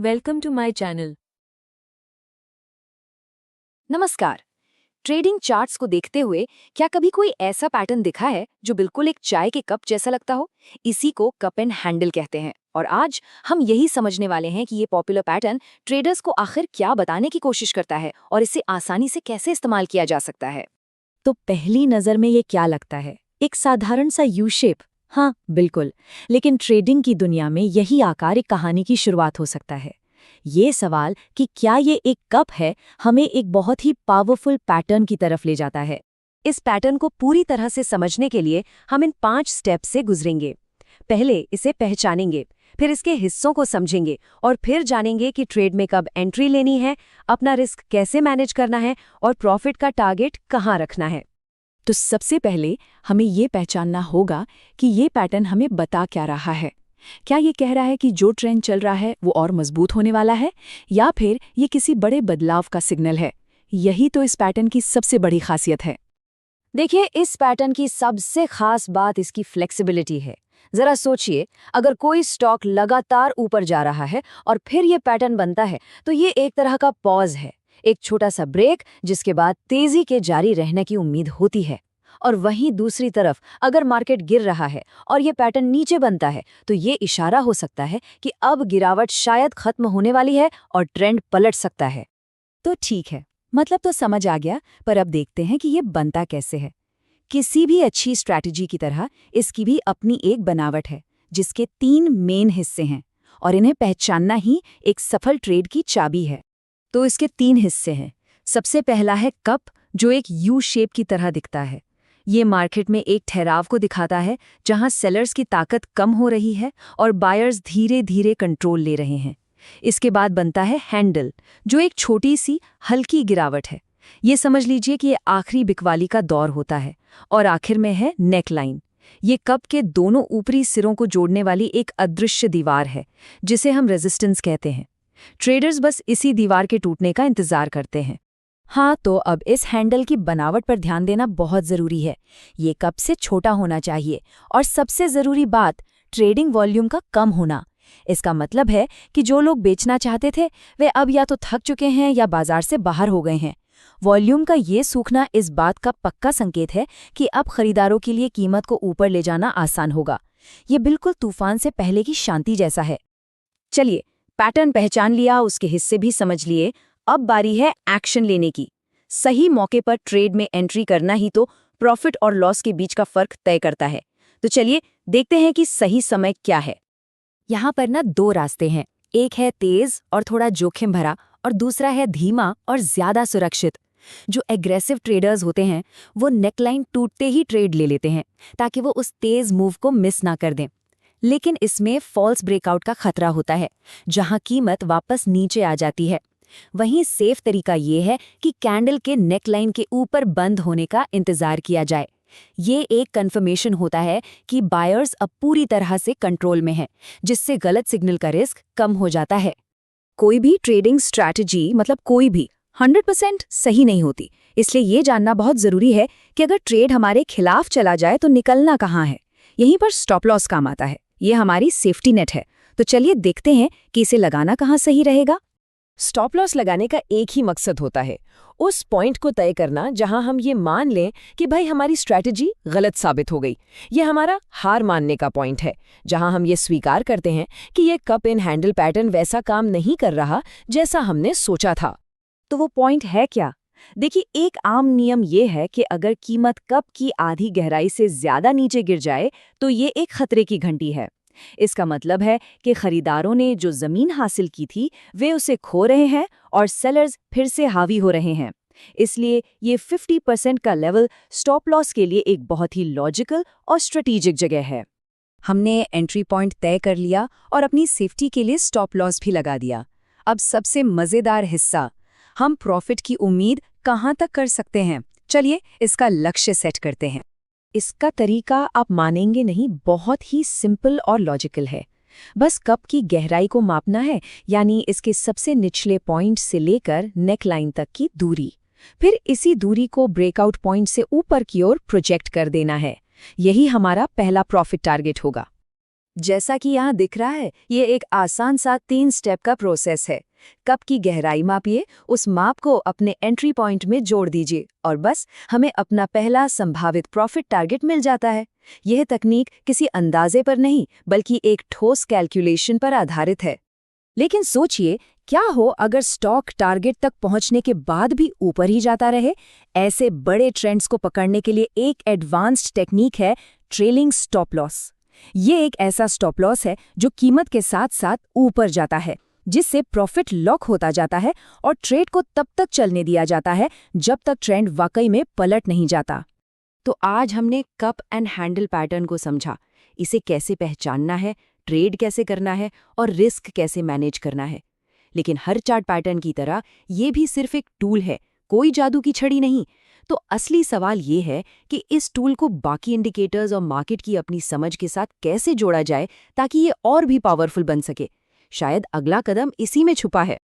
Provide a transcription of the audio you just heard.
Welcome to my channel. नमस्कार। Trading charts को देखते हुए क्या कभी कोई ऐसा पैटर्न दिखा है जो बिल्कुल एक चाय के कप जैसा लगता हो? इसी को कप एंड हैंडल कहते हैं और आज हम यही समझने वाले हैं कि ये पॉपुलर पैटर्न ट्रेडर्स को आखिर क्या बताने की कोशिश करता है और इसे आसानी से कैसे इस्तेमाल किया जा सकता है। तो पहली नजर में ये क्या लगता है? एक साधारण सा यू शेप। हाँ बिल्कुल, लेकिन ट्रेडिंग की दुनिया में यही आकार एक कहानी की शुरुआत हो सकता है। ये सवाल कि क्या ये एक कप है, हमें एक बहुत ही पावरफुल पैटर्न की तरफ ले जाता है। इस पैटर्न को पूरी तरह से समझने के लिए हम इन 5 स्टेप से गुजरेंगे। पहले इसे पहचानेंगे, फिर इसके हिस्सों को समझेंगे और फिर जानेंगे कि ट्रेड में कब एंट्री लेनी है, अपना रिस्क कैसे मैनेज करना है और प्रॉफिट का टारगेट कहाँ रखना है। तो सबसे पहले हमें ये पहचानना होगा कि ये पैटर्न हमें बता क्या रहा है। क्या ये कह रहा है कि जो ट्रेंड चल रहा है वो और मजबूत होने वाला है, या फिर ये किसी बड़े बदलाव का सिग्नल है? यही तो इस पैटर्न की सबसे बड़ी खासियत है। देखिए, इस पैटर्न की सबसे खास बात इसकी फ्लेक्सिबिलिटी है। जरा सोचिए, अगर कोई स्टॉक लगातार ऊपर जा रहा है और फिर ये पैटर्न बनता है तो ये एक तरह का पॉज है, एक छोटा सा ब्रेक जिसके बाद तेजी के जारी रहने की उम्मीद होती है। और वहीं दूसरी तरफ अगर मार्केट गिर रहा है और ये पैटर्न नीचे बनता है तो ये इशारा हो सकता है कि अब गिरावट शायद खत्म होने वाली है और ट्रेंड पलट सकता है। तो ठीक है, मतलब तो समझ आ गया, पर अब देखते हैं कि ये बनता कैसे है। किसी भी अच्छी स्ट्रैटेजी की तरह इसकी भी अपनी एक बनावट है, जिसके 3 मेन हिस्से हैं और इन्हें पहचानना ही एक सफल ट्रेड की चाबी है। तो इसके 3 हिस्से हैं। सबसे पहला है कप, जो एक यू शेप की तरह दिखता है। ये मार्केट में एक ठहराव को दिखाता है जहां सेलर्स की ताकत कम हो रही है और बायर्स धीरे धीरे कंट्रोल ले रहे हैं। इसके बाद बनता है हैंडल, जो एक छोटी सी हल्की गिरावट है। ये समझ लीजिए कि ये आखिरी बिकवाली का दौर होता है। और आखिर में है नेक लाइन। ये कप के दोनों ऊपरी सिरों को जोड़ने वाली एक अदृश्य दीवार है, जिसे हम रेजिस्टेंस कहते हैं। ट्रेडर्स बस इसी दीवार के टूटने का इंतजार करते हैं। हाँ, तो अब इस हैंडल की बनावट पर ध्यान देना बहुत ज़रूरी है। ये कप से छोटा होना चाहिए और सबसे ज़रूरी बात, ट्रेडिंग वॉल्यूम का कम होना। इसका मतलब है कि जो लोग बेचना चाहते थे वे अब या तो थक चुके हैं या बाजार से बाहर हो गए हैं। वॉल्यूम का ये सूखना इस बात का पक्का संकेत है कि अब खरीदारों के लिए कीमत को ऊपर ले जाना आसान होगा। ये बिल्कुल तूफान से पहले की शांति जैसा है। चलिए, पैटर्न पहचान लिया, उसके हिस्से भी समझ लिए, अब बारी है एक्शन लेने की। सही मौके पर ट्रेड में एंट्री करना ही तो प्रॉफिट और लॉस के बीच का फर्क तय करता है। तो चलिए देखते हैं कि सही समय क्या है। यहाँ पर ना 2 रास्ते हैं, एक है तेज और थोड़ा जोखिम भरा और दूसरा है धीमा और ज्यादा सुरक्षित। जो एग्रेसिव ट्रेडर्स होते हैं वो नेकलाइन टूटते ही ट्रेड ले लेते हैं ताकि वो उस तेज मूव को मिस ना कर दें। लेकिन इसमें फॉल्स ब्रेकआउट का खतरा होता है, जहां कीमत वापस नीचे आ जाती है। वहीं सेफ तरीका ये है कि कैंडल के नेकलाइन के ऊपर बंद होने का इंतजार किया जाए। ये एक कंफर्मेशन होता है कि बायर्स अब पूरी तरह से कंट्रोल में हैं, जिससे गलत सिग्नल का रिस्क कम हो जाता है। कोई भी ट्रेडिंग स्ट्रैटेजी, मतलब कोई भी, 100% सही नहीं होती। इसलिए ये जानना बहुत जरूरी है कि अगर ट्रेड हमारे खिलाफ चला जाए तो निकलना कहाँ है। यहीं पर स्टॉप लॉस काम आता है। ये हमारी सेफ्टी नेट है। तो चलिए देखते हैं कि इसे लगाना कहाँ सही रहेगा। स्टॉप लॉस लगाने का एक ही मकसद होता है, उस पॉइंट को तय करना जहां हम ये मान लें कि भाई हमारी स्ट्रैटेजी गलत साबित हो गई। ये हमारा हार मानने का पॉइंट है, जहां हम ये स्वीकार करते हैं कि ये कप इन हैंडल पैटर्न वैसा काम नहीं कर रहा जैसा हमने सोचा था। तो वो पॉइंट है क्या? देखिए, एक आम नियम ये है कि अगर कीमत कप की आधी गहराई से ज्यादा नीचे गिर जाए तो ये एक खतरे की घंटी है। इसका मतलब है कि खरीदारों ने जो जमीन हासिल की थी वे उसे खो रहे हैं और सेलर्स फिर से हावी हो रहे हैं। इसलिए ये 50% का लेवल स्टॉप लॉस के लिए एक बहुत ही लॉजिकल और स्ट्रेटेजिक जगह है। हमने एंट्री पॉइंट तय कर लिया और अपनी सेफ्टी के लिए स्टॉप लॉस भी लगा दिया। अब सबसे मजेदार हिस्सा, हम प्रॉफिट की उम्मीद कहाँ तक कर सकते हैं। चलिए इसका लक्ष्य सेट करते हैं। इसका तरीका आप मानेंगे नहीं, बहुत ही सिंपल और लॉजिकल है। बस कप की गहराई को मापना है, यानी इसके सबसे निचले पॉइंट से लेकर नेक लाइन तक की दूरी। फिर इसी दूरी को ब्रेकआउट पॉइंट से ऊपर की ओर प्रोजेक्ट कर देना है। यही हमारा पहला प्रॉफिट टारगेट होगा। जैसा कि यहाँ दिख रहा है, ये एक आसान सा 3 स्टेप का प्रोसेस है। कप की गहराई मापिए, उस माप को अपने एंट्री पॉइंट में जोड़ दीजिए और बस हमें अपना पहला संभावित प्रॉफिट टारगेट मिल जाता है। यह तकनीक किसी अंदाजे पर नहीं, बल्कि एक ठोस कैलकुलेशन पर आधारित है। लेकिन सोचिए, क्या हो अगर स्टॉक टारगेट तक पहुंचने के बाद भी ऊपर ही जाता रहे? ऐसे बड़े ट्रेंड्स को पकड़ने के लिए एक एडवांस्ड टेक्निक है ट्रेलिंग स्टॉप लॉस। ये एक ऐसा स्टॉप लॉस है जो कीमत के साथ साथ ऊपर जाता है, जिससे प्रॉफिट लॉक होता जाता है और ट्रेड को तब तक चलने दिया जाता है जब तक ट्रेंड वाकई में पलट नहीं जाता। तो आज हमने कप एंड हैंडल पैटर्न को समझा, इसे कैसे पहचानना है, ट्रेड कैसे करना है और रिस्क कैसे मैनेज करना है। लेकिन हर चार्ट पैटर्न की तरह ये भी सिर्फ एक टूल है, कोई जादू की छड़ी नहीं। तो असली सवाल ये है कि इस टूल को बाकी इंडिकेटर्स और मार्केट की अपनी समझ के साथ कैसे जोड़ा जाए ताकि ये और भी पावरफुल बन सके। शायद अगला कदम इसी में छुपा है।